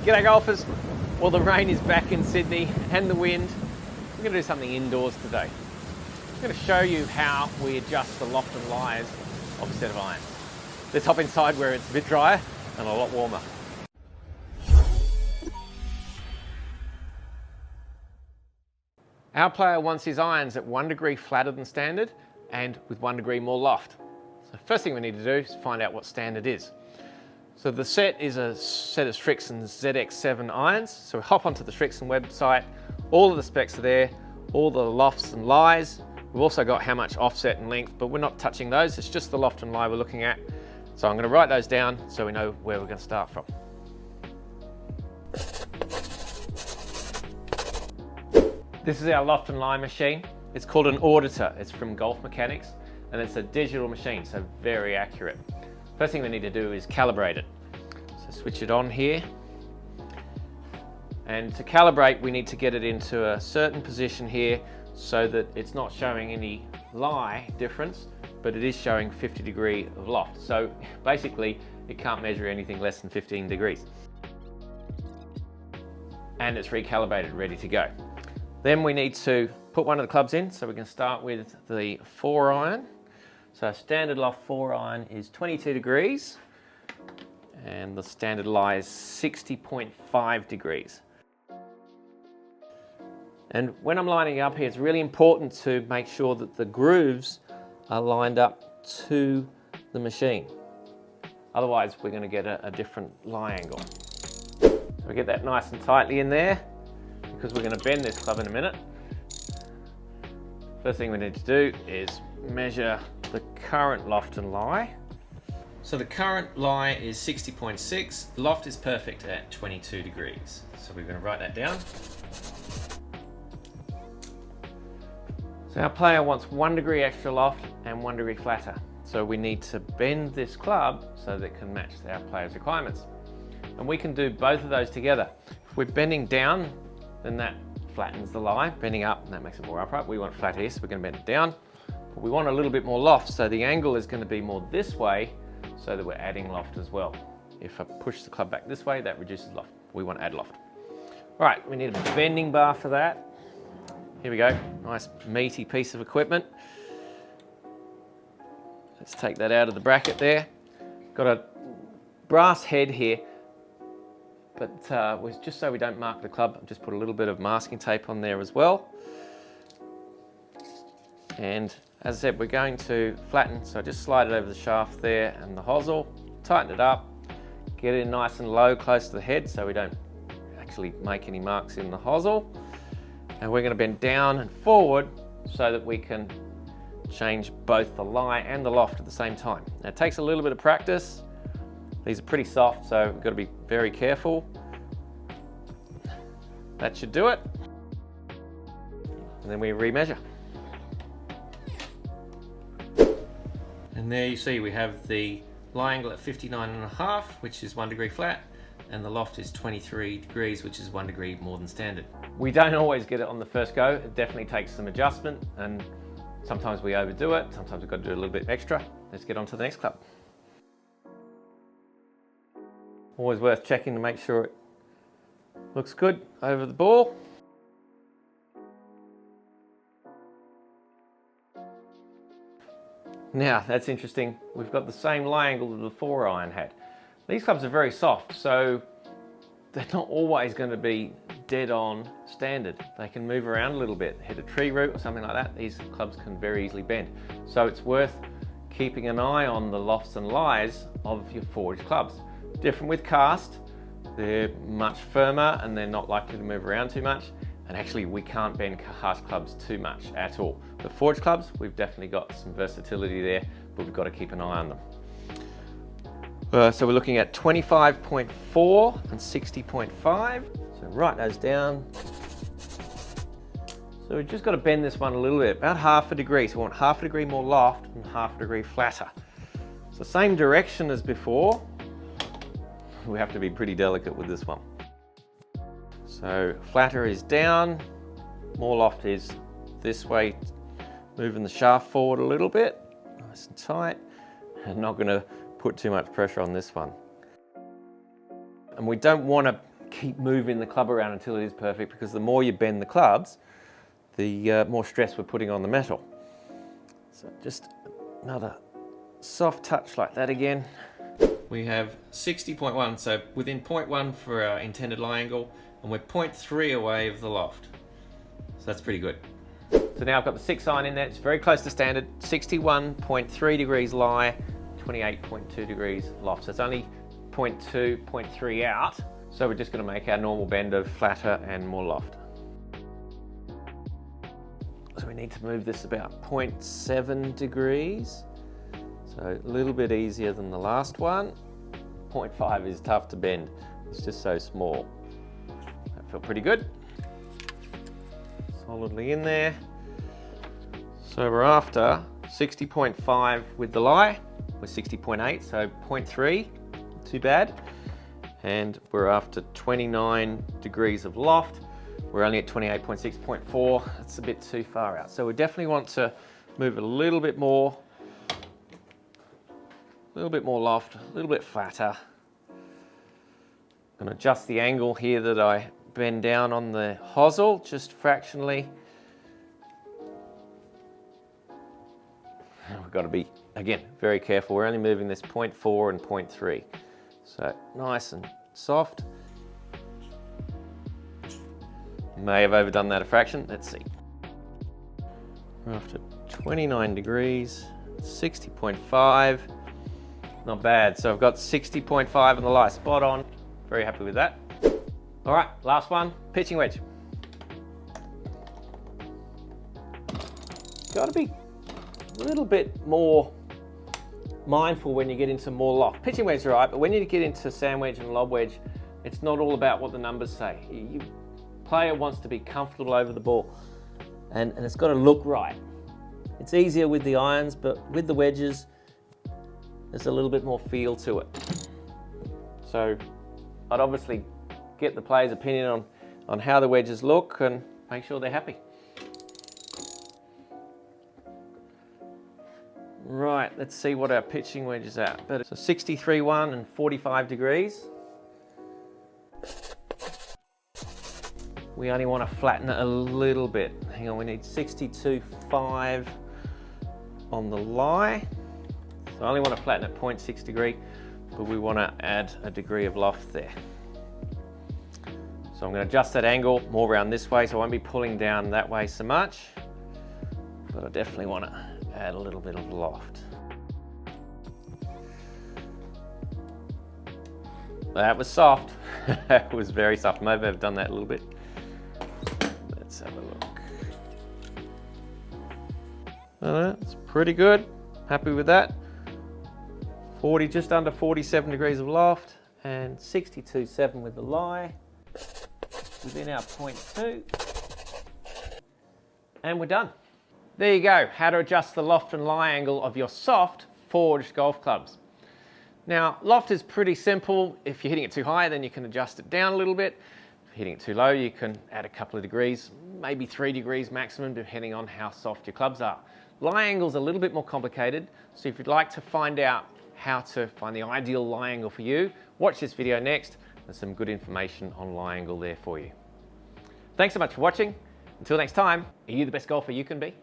G'day golfers. Well, the rain is back in Sydney and the wind. We're going to do something indoors today. I'm going to show you how we adjust the loft and lies of a set of irons. Let's hop inside where it's a bit drier and a lot warmer. Our player wants his irons at 1 degree flatter than standard and with 1 degree more loft. So first thing we need to do is find out what standard is. So the set is a set of Srixon ZX7 irons. So we hop onto the Srixon website, all of the specs are there, all the lofts and lies. We've also got how much offset and length, but we're not touching those. It's just the loft and lie we're looking at. So I'm going to write those down so we know where we're going to start from. This is our loft and lie machine. It's called an Auditor. It's from Golf Mechanics and it's a digital machine, so very accurate. First thing we need to do is calibrate it. So switch it on here. And to calibrate, we need to get it into a certain position here so that it's not showing any lie difference, but it is showing 50 degrees of loft. So basically, it can't measure anything less than 15 degrees. And it's recalibrated, ready to go. Then we need to put one of the clubs in, so we can start with the 4 iron. So standard loft 4 iron is 22 degrees and the standard lie is 60.5 degrees. And when I'm lining up here, it's really important to make sure that the grooves are lined up to the machine. Otherwise, we're going to get a different lie angle. So we get that nice and tightly in there because we're going to bend this club in a minute. First thing we need to do is measure the current loft and lie. So the current lie is 60.6, loft is perfect at 22 degrees. So we're going to write that down. So our player wants 1 degree extra loft and 1 degree flatter. So we need to bend this club so that it can match our player's requirements. And we can do both of those together. If we're bending down, then that flattens the lie. Bending up, and that makes it more upright. We want flat here, so we're going to bend it down. But we want a little bit more loft, so the angle is going to be more this way, so that we're adding loft as well. If I push the club back this way, that reduces loft. We want to add loft. All right, we need a bending bar for that. Here we go, nice meaty piece of equipment. Let's take that out of the bracket there. Got a brass head here, but just so we don't mark the club, I've just put a little bit of masking tape on there as well. And as I said, we're going to flatten, so just slide it over the shaft there and the hosel, tighten it up, get it in nice and low close to the head so we don't actually make any marks in the hosel. And we're going to bend down and forward so that we can change both the lie and the loft at the same time. Now it takes a little bit of practice. These are pretty soft, so we've got to be very careful. That should do it. And then we remeasure. And there you see we have the lie angle at 59.5, which is 1 degree flat, and the loft is 23 degrees, which is 1 degree more than standard. We don't always get it on the first go. It definitely takes some adjustment, and sometimes we overdo it. Sometimes we've got to do a little bit extra. Let's get on to the next club. Always worth checking to make sure it looks good over the ball. Now that's interesting, we've got the same lie angle that the 4 iron had. These clubs are very soft, so they're not always going to be dead on standard. They can move around a little bit, hit a tree root or something like that. These clubs can very easily bend. So it's worth keeping an eye on the lofts and lies of your forged clubs. Different with cast, they're much firmer and they're not likely to move around too much. And actually we can't bend cast clubs too much at all. The forged clubs, we've definitely got some versatility there, but we've got to keep an eye on them. So we're looking at 25.4 and 60.5. So write those down. So we've just got to bend this one a little bit, about 1/2 degree. So we want 1/2 degree more loft and 1/2 degree flatter. It's the same direction as before. We have to be pretty delicate with this one. So flatter is down, more loft is this way, moving the shaft forward a little bit, nice and tight, and not going to put too much pressure on this one. And we don't want to keep moving the club around until it is perfect, because the more you bend the clubs, the more stress we're putting on the metal. So just another soft touch like that again. We have 60.1, so within 0.1 for our intended lie angle, and we're 0.3 away of the loft. So that's pretty good. So now I've got the 6 iron in there. It's very close to standard. 61.3 degrees lie, 28.2 degrees loft. So it's only 0.2, 0.3 out. So we're just going to make our normal bend of flatter and more loft. So we need to move this about 0.7 degrees. So a little bit easier than the last one. 0.5 is tough to bend. It's just so small. That felt pretty good. Solidly in there. So we're after 60.5 with the lie. We're 60.8, so 0.3, too bad. And we're after 29 degrees of loft. We're only at 28.6, 0.4. That's a bit too far out. So we definitely want to move it a little bit more loft, a little bit flatter. I'm going to adjust the angle here that I bend down on the hosel, just fractionally. We've got to be, again, very careful. We're only moving this 0.4 and 0.3. So nice and soft. May have overdone that a fraction. Let's see. We're after 29 degrees, 60.5. Not bad. So I've got 60.5 on the lie, spot on. Very happy with that. All right, last one, pitching wedge. Got to be a little bit more mindful when you get into more loft. Pitching wedge is all right, but when you get into sand wedge and lob wedge, it's not all about what the numbers say. Your player wants to be comfortable over the ball, and it's got to look right. It's easier with the irons, but with the wedges, there's a little bit more feel to it. So I'd obviously get the player's opinion on how the wedges look and make sure they're happy. Right, let's see what our pitching wedge is at. So 63.1 and 45 degrees. We only want to flatten it a little bit. Hang on, we need 62.5 on the lie. So I only want to flatten at 0.6 degree, but we want to add a degree of loft there. So I'm going to adjust that angle more around this way, so I won't be pulling down that way so much, but I definitely want to add a little bit of loft. That was soft. That was very soft. Maybe I've done that a little bit. Let's have a look. That's pretty good. Happy with that. 40, just under 47 degrees of loft, and 62.7 with the lie. Within our 0.2. And we're done. There you go, how to adjust the loft and lie angle of your soft forged golf clubs. Now, loft is pretty simple. If you're hitting it too high, then you can adjust it down a little bit. If you're hitting it too low, you can add a couple of degrees, maybe 3 degrees maximum, depending on how soft your clubs are. Lie angle's a little bit more complicated, so if you'd like to find out how to find the ideal lie angle for you, watch this video next. There's some good information on lie angle there for you. Thanks so much for watching. Until next time, are you the best golfer you can be?